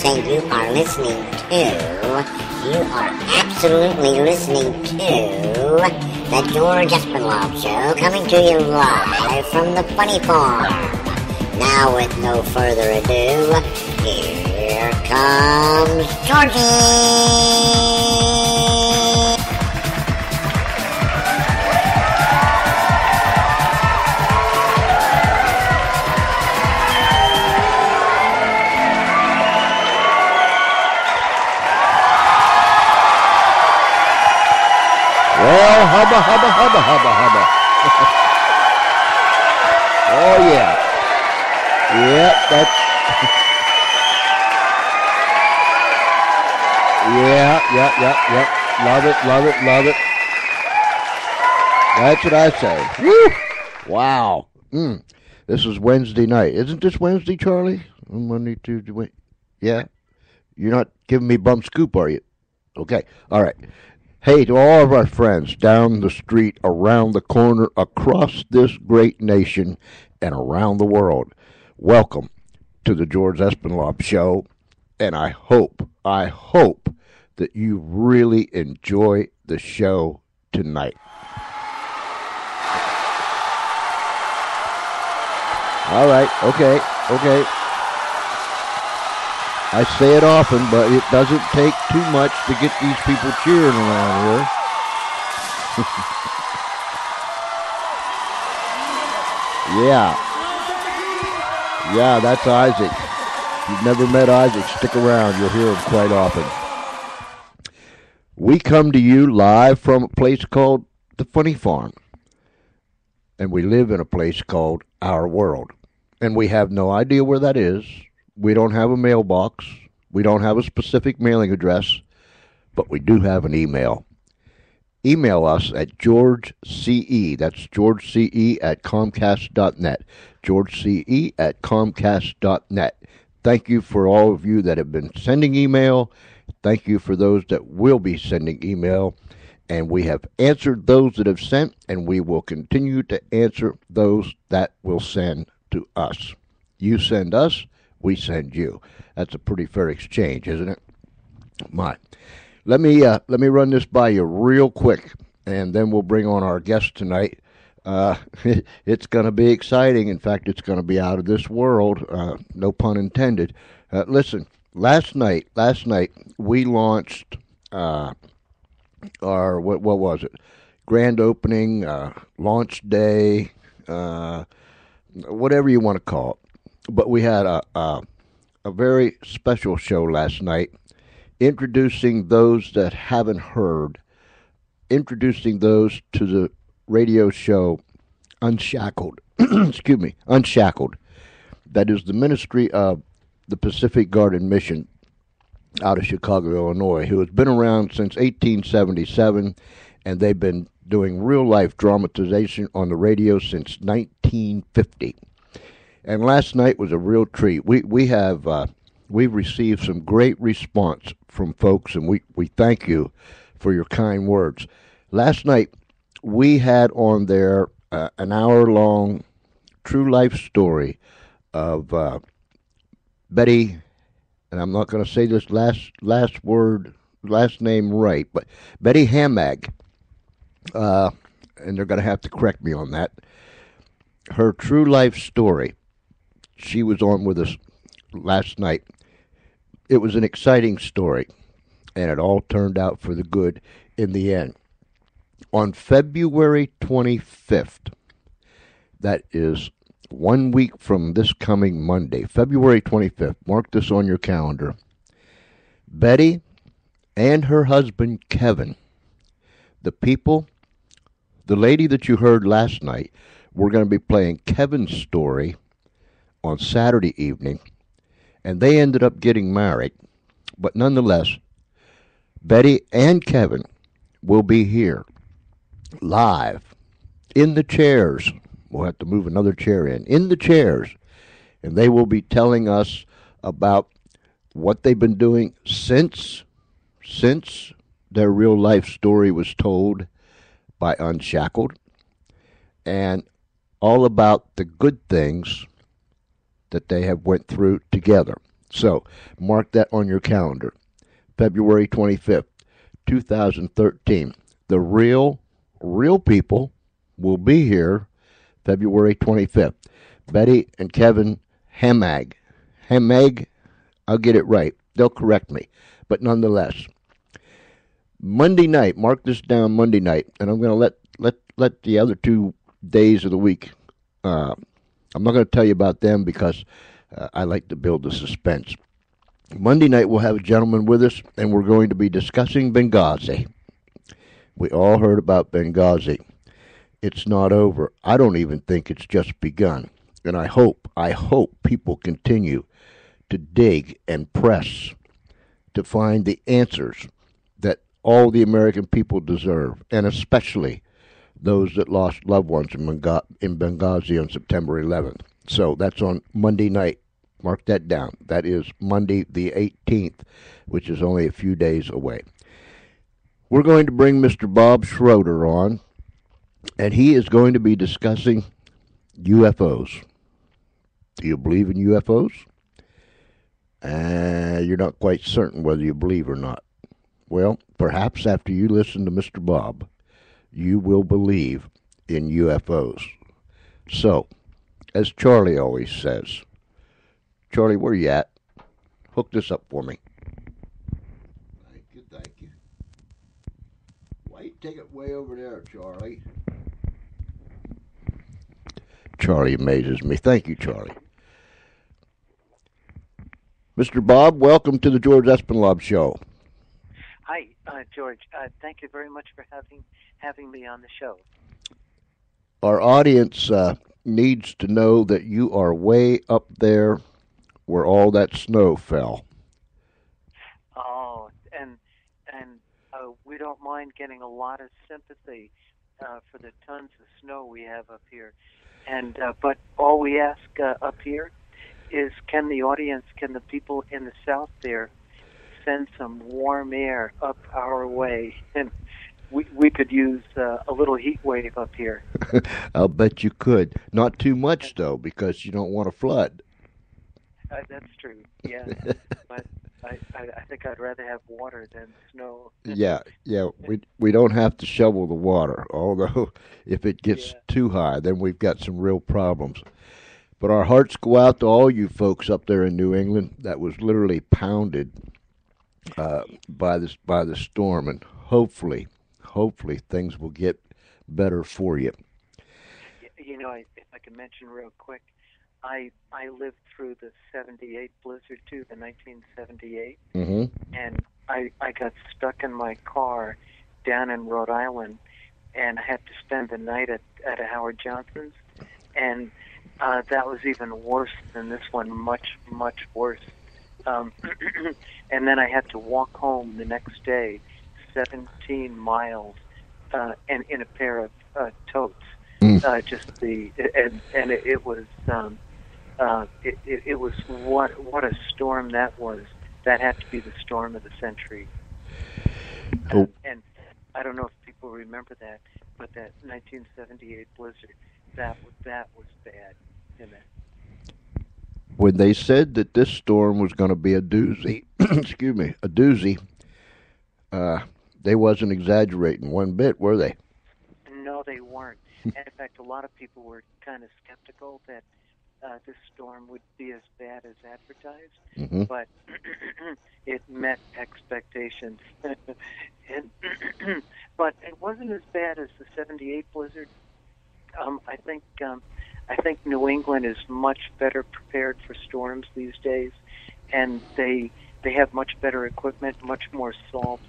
say you are listening to, you are absolutely listening to the George Espinlove Show, coming to you live from the Funny Farm. Now, with no further ado, here comes Georgie! Well, hubba, hubba, hubba, hubba, hubba. Oh, yeah. Yep, that's... Yep. Love it. That's what I say. Woo! Wow. This is Wednesday night. Isn't this Wednesday, Charlie? Monday, Tuesday, Wednesday. Yeah? You're not giving me bum scoop, are you? Okay. All right. Hey, to all of our friends down the street, around the corner, across this great nation, and around the world, welcome to the George Espinlove Show, and I hope that you really enjoy the show tonight. All right, okay. I say it often, but it doesn't take too much to get these people cheering around here. Yeah, that's Isaac. If you've never met Isaac, stick around. You'll hear him quite often. We come to you live from a place called the Funny Farm. And we live in a place called Our World. And we have no idea where that is. We don't have a mailbox. We don't have a specific mailing address, but we do have an email. Email us at GeorgeCE. That's GeorgeCE at Comcast.net. GeorgeCE at Comcast.net. Thank you for all of you that have been sending email. Thank you for those that will be sending email. And we have answered those that have sent, and we will continue to answer those that will send to us. You send us. We send you. That's a pretty fair exchange, isn't it? Let me run this by you real quick, and then we'll bring on our guest tonight. It's going to be exciting. In fact, it's going to be out of this world. No pun intended. Listen, last night we launched our what was it? Grand opening, launch day, whatever you want to call it. But we had a very special show last night, introducing those that haven't heard, introducing those to the radio show Unshackled. Excuse me, Unshackled. That is the ministry of the Pacific Garden Mission out of Chicago, Illinois, who has been around since 1877, and they've been doing real-life dramatization on the radio since 1950. And last night was a real treat. We've received some great response from folks, and we thank you for your kind words. Last night we had on there an hour-long true life story of Betty, and I'm not going to say this last name right, but Betty Hamag, and they're going to have to correct me on that. Her true life story. She was on with us last night. It was an exciting story, and it all turned out for the good in the end. On February 25th, that is 1 week from this coming Monday, February 25th, mark this on your calendar, Betty and her husband Kevin, the lady that you heard last night, we're going to be playing Kevin's story on Saturday evening, and they ended up getting married. But nonetheless, Betty and Kevin will be here live in the chairs. We'll have to move another chair in the chairs, and they will be telling us about what they've been doing since their real life story was told by Unshackled, and all about the good things that they have went through together. So mark that on your calendar. February 25th, 2013. The real people will be here February 25th. Betty and Kevin Hamag. Hamag, I'll get it right. They'll correct me. But nonetheless, Monday night, mark this down, Monday night, and I'm going to let the other 2 days of the week, I'm not going to tell you about them because I like to build the suspense. Monday night, we'll have a gentleman with us, and we're going to be discussing Benghazi. We all heard about Benghazi. It's not over. I don't even think it's just begun. And I hope people continue to dig and press to find the answers that all the American people deserve, and especially those that lost loved ones in Benghazi on September 11th. So that's on Monday night. Mark that down. That is Monday the 18th, which is only a few days away. We're going to bring Mr. Bob Schroeder on, and he is going to be discussing UFOs. Do you believe in UFOs? You're not quite certain whether you believe or not. Well, perhaps after you listen to Mr. Bob, you will believe in UFOs. So, as Charlie always says, Charlie, where you at? Hook this up for me. Thank you. Why you take it way over there, Charlie? Charlie amazes me. Thank you, Charlie. Mr. Bob, welcome to the George Espinlove Show. Hi, George. Thank you very much for having me on the show. Our audience needs to know that you are way up there where all that snow fell. Oh, and we don't mind getting a lot of sympathy for the tons of snow we have up here. And but all we ask up here is, can the people in the south there send some warm air up our way? And we could use a little heat wave up here. I'll bet you could. Not too much, though, because you don't want a flood. That's true, yeah. But I think I'd rather have water than snow. Yeah. We don't have to shovel the water, although if it gets too high, then we've got some real problems. But our hearts go out to all you folks up there in New England that was literally pounded by the storm, and hopefully things will get better for you. You know, if I can mention real quick, I lived through the 78 blizzard too, the 1978, and I got stuck in my car down in Rhode Island, and I had to spend the night at a Howard Johnson's, and that was even worse than this one, much worse. And then I had to walk home the next day, 17 miles, and in a pair of totes. It was what a storm that was. That had to be the storm of the century. And I don't know if people remember that, but that 1978 blizzard, that was bad, isn't it? When they said that this storm was going to be a doozy, they wasn't exaggerating one bit, were they? No, they weren't. And in fact, a lot of people were kind of skeptical that this storm would be as bad as advertised, but it met expectations. But it wasn't as bad as the 78 blizzard. I think New England is much better prepared for storms these days, and they have much better equipment, much more salt,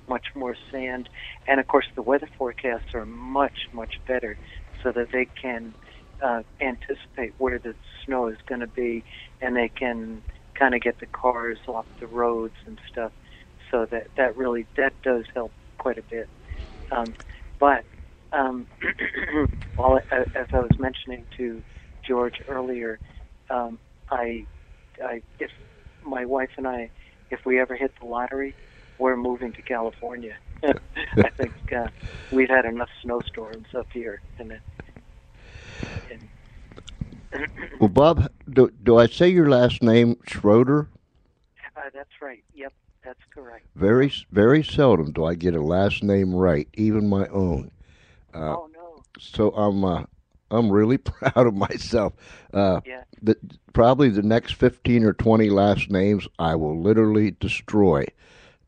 much more sand, and of course the weather forecasts are much better, so that they can anticipate where the snow is going to be, and they can kind of get the cars off the roads and stuff. So that does help quite a bit. But as I was mentioning to George earlier, if my wife and I, if we ever hit the lottery, we're moving to California. I think we've had enough snowstorms up here. Well, Bob, do I say your last name Schroeder? That's right. Yep, that's correct. Very seldom do I get a last name right, even my own. Uh, Oh no. so I'm really proud of myself. Yeah. The, Probably the next 15 or 20 last names I will literally destroy.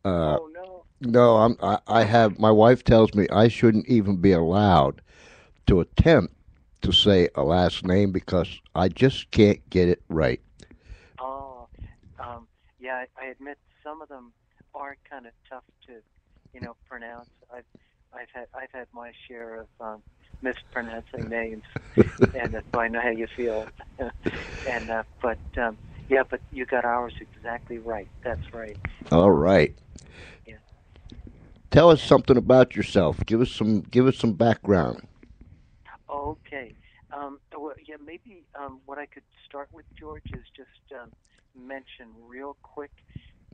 Uh, Oh no. no, I have. My wife tells me I shouldn't even be allowed to attempt to say a last name because I just can't get it right. Oh, yeah. I admit some of them are kind of tough to, pronounce. I've had my share of mispronouncing names, and so I know how you feel. And yeah, but you got ours exactly right. That's right. All Um, right. yeah. Tell us And something about yourself. Give us some background. okay. Well, yeah, maybe what I could start with, George, is just mention real quick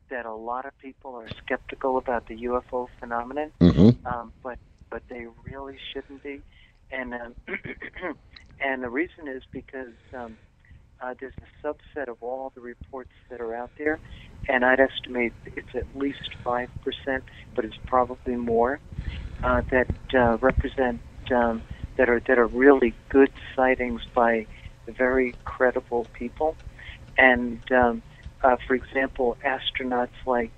that a lot of people are skeptical about the UFO phenomenon, Mm-hmm. but they really shouldn't be, and and the reason is because there's a subset of all the reports that are out there, and I'd estimate it's at least 5%, but it's probably more that represent that are really good sightings by very credible people. And for example, astronauts like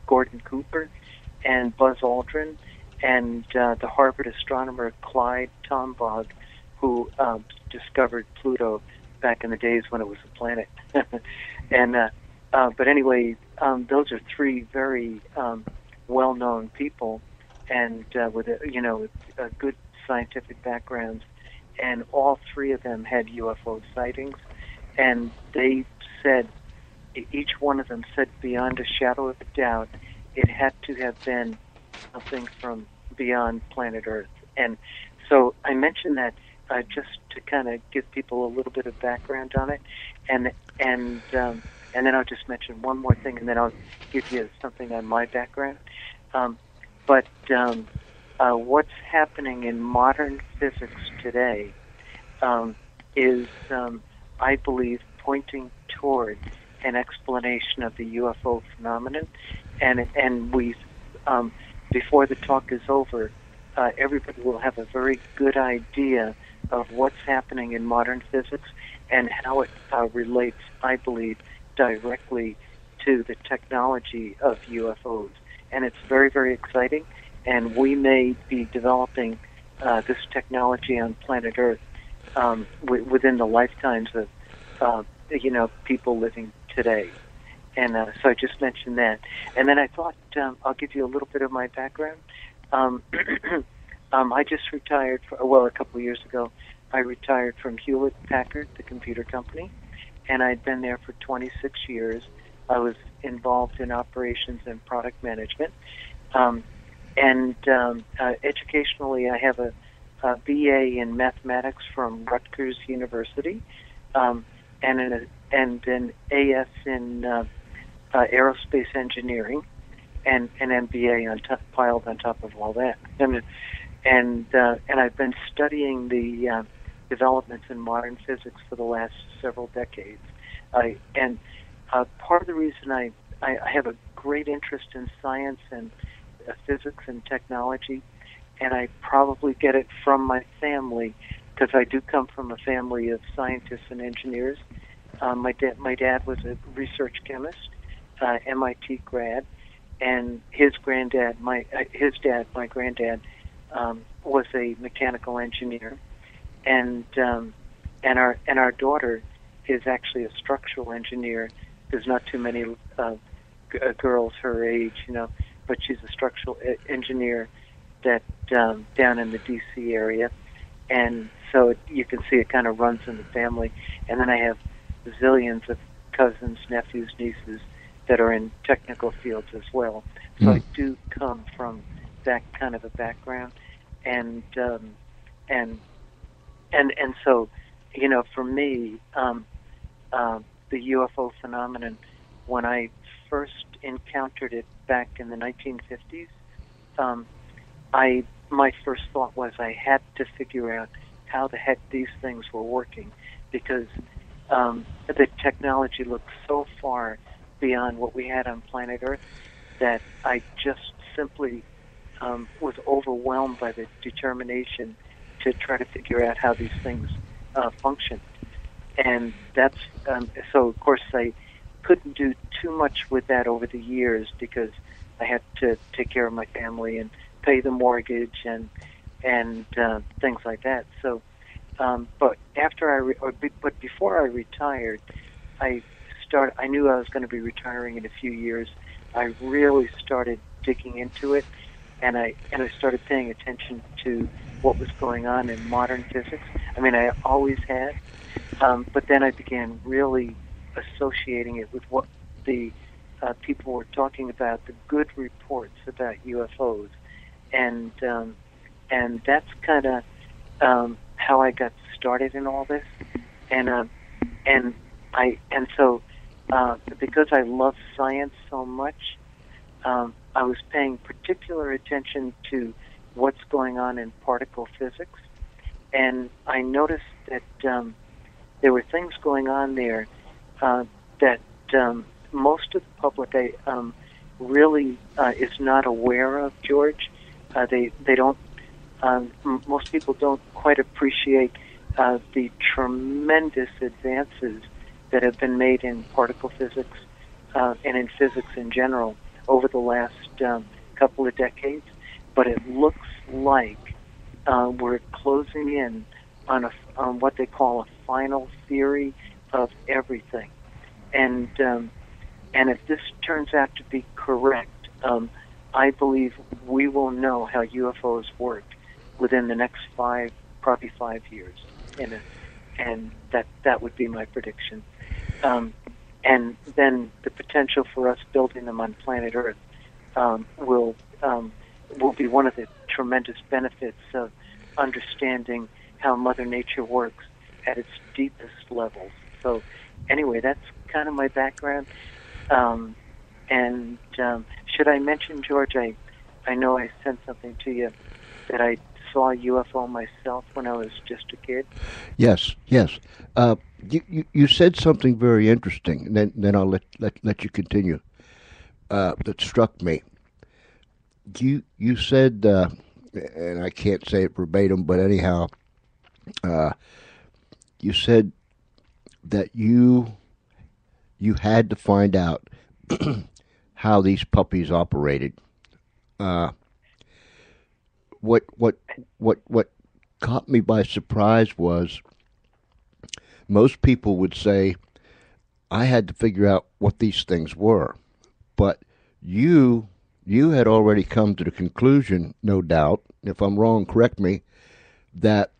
Gordon Cooper and Buzz Aldrin, and the Harvard astronomer Clyde Tombaugh, who discovered Pluto back in the days when it was a planet. And but anyway, those are three very well-known people, and with good scientific backgrounds, and all three of them had UFO sightings, and they said, each one of them said beyond a shadow of a doubt, it had to have been something from beyond planet Earth. And so I mentioned that just to kind of give people a little bit of background on it, and and and then I'll just mention one more thing, and then I'll give you something on my background. But what's happening in modern physics today is, I believe, pointing toward an explanation of the UFO phenomenon, and we, before the talk is over, everybody will have a very good idea of what's happening in modern physics and how it relates, I believe, directly to the technology of UFOs. And it's very, very exciting, and we may be developing this technology on planet Earth within the lifetimes of people living today. And so I just mentioned that. And then I thought I'll give you a little bit of my background. I just retired, a couple of years ago. I retired from Hewlett-Packard, the computer company, and I'd been there for 26 years. I was involved in operations and product management. Educationally, I have a BA in mathematics from Rutgers University, and an AS in aerospace engineering, and an MBA piled on top of all that. And I've been studying the developments in modern physics for the last several decades. Part of the reason I have a great interest in science and physics and technology, and I probably get it from my family, because I do come from a family of scientists and engineers. My dad was a research chemist, MIT grad, and his granddad, my granddad, was a mechanical engineer, and our daughter is actually a structural engineer. There's not too many girls her age, but she's a structural engineer that down in the D.C. area, and so you can see it kind of runs in the family. And then I have zillions of cousins, nephews, nieces that are in technical fields as well. So I do come from that kind of a background, and so for me, the UFO phenomenon, when I first encountered it back in the 1950s, my first thought was I had to figure out how the heck these things were working, because the technology looked so far beyond what we had on planet Earth that I just simply was overwhelmed by the determination to try to figure out how these things function. And that's so. Of course, I couldn't do too much with that over the years because I had to take care of my family and pay the mortgage and things like that. So, but but before I retired, I knew I was going to be retiring in a few years. I really started digging into it, and I started paying attention to what was going on in modern physics. I mean, I always had, but then I began really associating it with what the people were talking about, the good reports about UFOs, and that's kind of how I got started in all this, and so because I love science so much, I was paying particular attention to what's going on in particle physics, and I noticed that there were things going on there that most of the public really is not aware of, George. They don't. Most people don't quite appreciate the tremendous advances that have been made in particle physics and in physics in general over the last couple of decades. But it looks like we're closing in on what they call a final theory of everything. And if this turns out to be correct, I believe we will know how UFOs work within the next probably 5 years. And that would be my prediction. And then the potential for us building them on planet Earth will be one of the tremendous benefits of understanding how Mother Nature works at its deepest levels. So anyway, that's kind of my background. And should I mention, George, I know I sent something to you that I saw a UFO myself when I was just a kid. Yes. You said something very interesting, and then I'll let you continue. That struck me. You said, and I can't say it verbatim, but anyhow, you said that you had to find out how these puppies operated. What caught me by surprise was most people would say I had to figure out what these things were, but you had already come to the conclusion, no doubt, if I'm wrong, correct me, that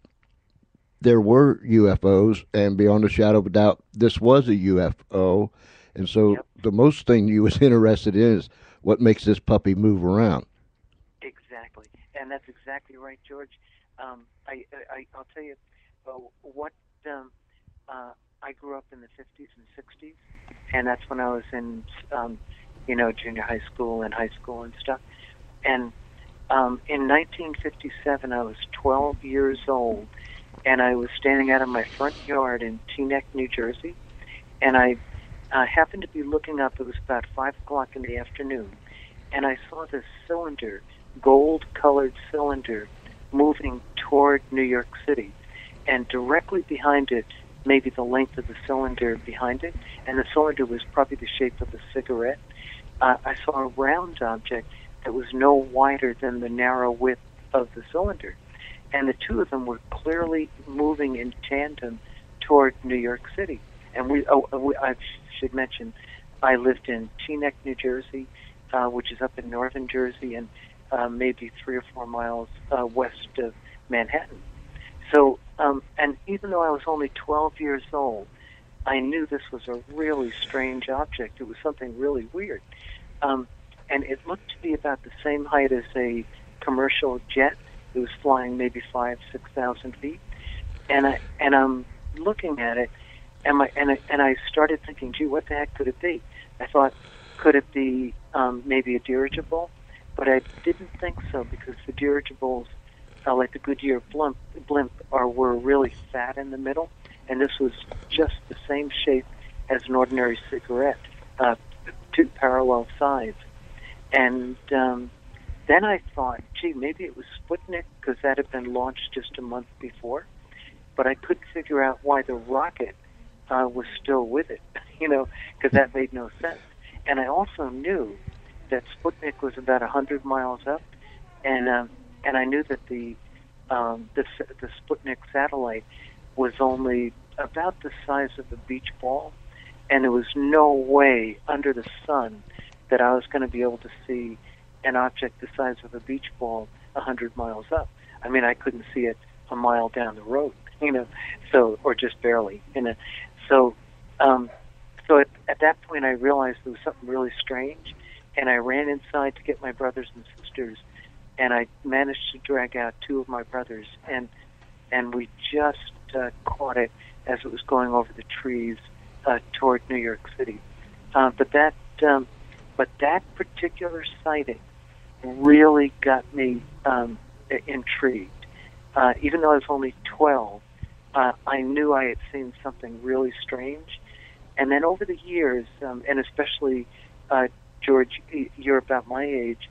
there were UFOs, and beyond a shadow of a doubt, this was a UFO. And so Yep. The most thing you was interested in is what makes this puppy move around. Exactly, and that's exactly right, George. I'll tell you what. I grew up in the 50s and 60s, and that's when I was in, junior high school and high school and stuff. And in 1957, I was 12 years old, and I was standing out in my front yard in Teaneck, New Jersey, and I happened to be looking up. It was about 5 o'clock in the afternoon, and I saw this cylinder, gold-colored cylinder, moving toward New York City, and directly behind it, maybe the length of the cylinder behind it, and the cylinder was probably the shape of a cigarette. I saw a round object that was no wider than the narrow width of the cylinder, and the two of them were clearly moving in tandem toward New York City. And I should mention, I lived in Teaneck, New Jersey, which is up in northern Jersey, and maybe 3 or 4 miles west of Manhattan. So, and even though I was only 12 years old, I knew this was a really strange object. It was something really weird. And it looked to be about the same height as a commercial jet. It was flying maybe 6,000 feet. And I'm looking at it, and I started thinking, gee, what the heck could it be? I thought, could it be maybe a dirigible? But I didn't think so, because the dirigibles, like the Goodyear blimp, were really fat in the middle, and this was just the same shape as an ordinary cigarette, two parallel sides. And then I thought, gee, maybe it was Sputnik, because that had been launched just a month before. But I couldn't figure out why the rocket was still with it, because that made no sense. And I also knew that Sputnik was about 100 miles up, and I knew that the Sputnik satellite was only about the size of a beach ball, and there was no way under the sun that I was going to be able to see an object the size of a beach ball 100 miles up. I mean, I couldn't see it a mile down the road, so, or just barely, So at that point, I realized there was something really strange, and I ran inside to get my brothers and sisters, and I managed to drag out two of my brothers, and we just caught it as it was going over the trees toward New York City. But that particular sighting really got me intrigued. Even though I was only 12, I knew I had seen something really strange. And then over the years, and especially, George, you're about my age,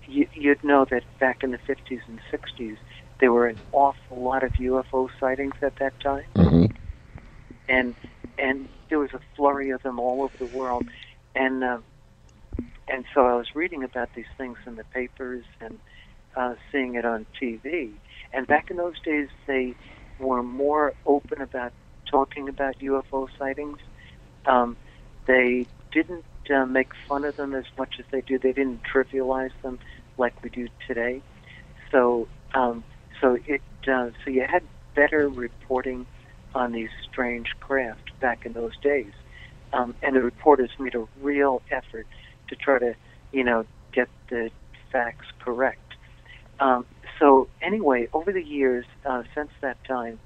you'd know that back in the 50s and 60s, there were an awful lot of UFO sightings at that time. Mm-hmm. And there was a flurry of them all over the world. And so I was reading about these things in the papers and seeing it on TV. And back in those days, they were more open about talking about UFO sightings. They didn't make fun of them as much as they do. They didn't trivialize them like we do today. So you had better reporting on these strange craft back in those days. And the reporters made a real effort to try to, get the facts correct. So anyway, over the years, since that time,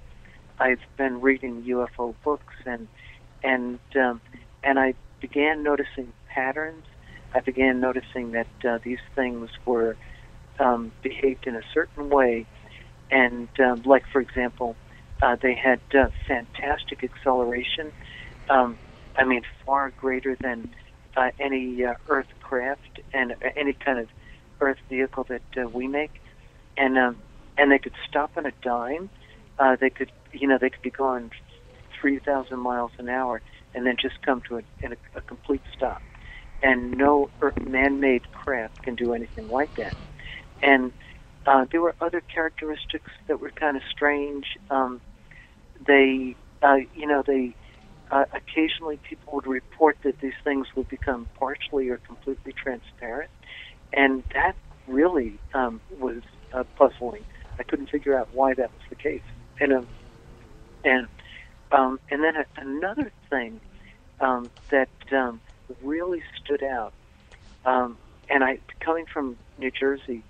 I've been reading UFO books, and I began noticing patterns. I began noticing that these things were behaved in a certain way, and like, for example, they had fantastic acceleration. I mean, far greater than any Earth craft and any kind of Earth vehicle that we make, and they could stop on a dime. They could be going 3,000 miles an hour and then just come to a complete stop. And no man-made craft can do anything like that. And there were other characteristics that were kind of strange. Occasionally people would report that these things would become partially or completely transparent, and that really was puzzling. I couldn't figure out why that was the case. And then another thing that really stood out, and I, coming from New Jersey,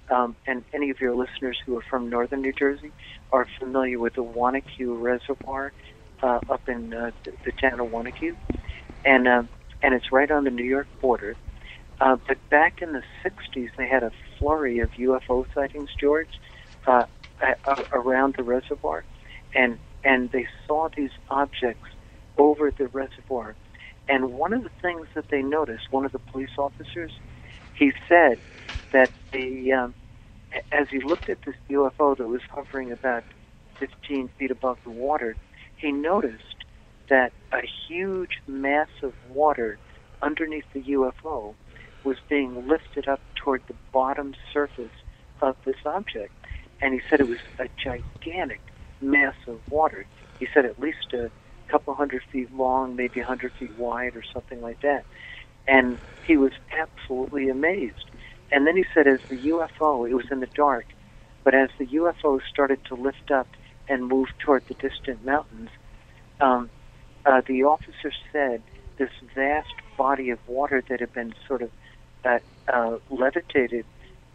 and any of your listeners who are from northern New Jersey are familiar with the Wanacue Reservoir up in the town of Wanacue, and it's right on the New York border. But back in the 60s, they had a flurry of UFO sightings, George, around the reservoir, and they saw these objects over the reservoir. And one of the things that they noticed, one of the police officers, he said that as he looked at this UFO that was hovering about 15 feet above the water, he noticed that a huge mass of water underneath the UFO was being lifted up toward the bottom surface of this object. And he said it was a gigantic mass of water. He said at least a couple hundred feet long, maybe 100 feet wide or something like that. And he was absolutely amazed. And then he said as the UFO, it was in the dark, but as the UFO started to lift up and move toward the distant mountains, the officer said this vast body of water that had been sort of levitated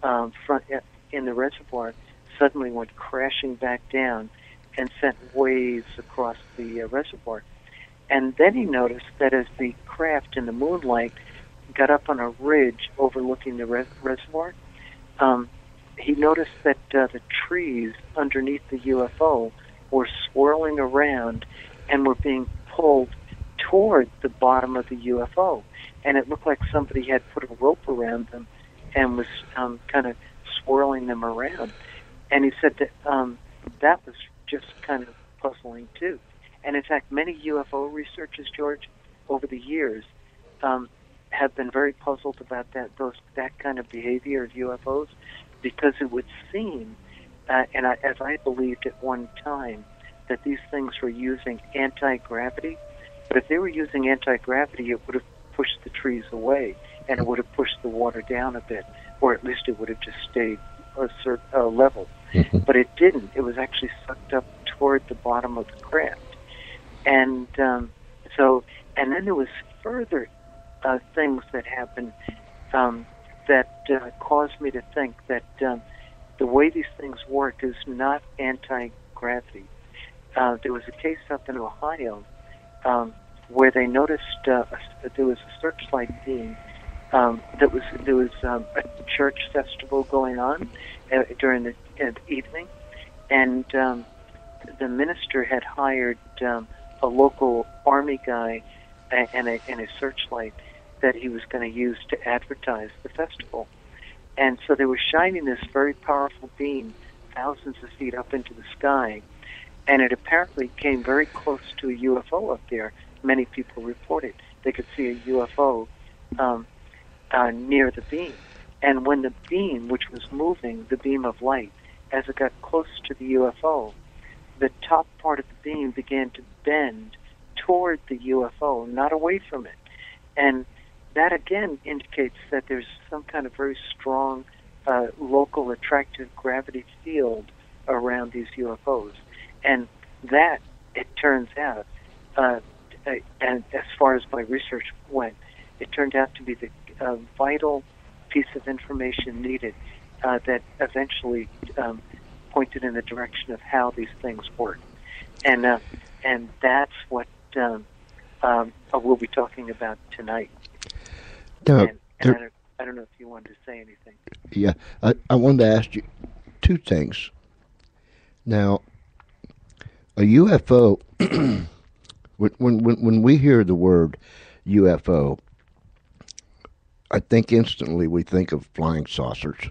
in the reservoir suddenly went crashing back down and sent waves across the reservoir. And then he noticed that as the craft in the moonlight got up on a ridge overlooking the reservoir, he noticed that the trees underneath the UFO were swirling around and were being pulled toward the bottom of the UFO, and it looked like somebody had put a rope around them and was kind of swirling them around. And he said that that was just kind of puzzling too. And in fact, many UFO researchers, George, over the years, have been very puzzled about that kind of behavior of UFOs, because it would seem, as I believed at one time, that these things were using anti-gravity. But if they were using anti-gravity, it would have pushed the trees away, and it would have pushed the water down a bit, or at least it would have just stayed a certain level. But it didn't. It was actually sucked up toward the bottom of the craft. And and then there was further things that happened that caused me to think that the way these things work is not anti-gravity. There was a case up in Ohio where they noticed there was a searchlight beam. There was a church festival going on during the evening, and the minister had hired a local army guy and a searchlight that he was going to use to advertise the festival. And so they were shining this very powerful beam thousands of feet up into the sky, and it apparently came very close to a UFO up there. Many people reported they could see a UFO near the beam. And when the beam, which was moving, the beam of light, as it got close to the UFO, the top part of the beam began to bend toward the UFO, not away from it. And that again indicates that there's some kind of very strong local attractive gravity field around these UFOs. And that, it turns out, and as far as my research went, it turned out to be the vital piece of information needed that eventually pointed in the direction of how these things work. And that's what we'll be talking about tonight. And I don't know if you wanted to say anything. Yeah, I wanted to ask you two things. Now, a UFO, when we hear the word UFO, I think instantly we think of flying saucers.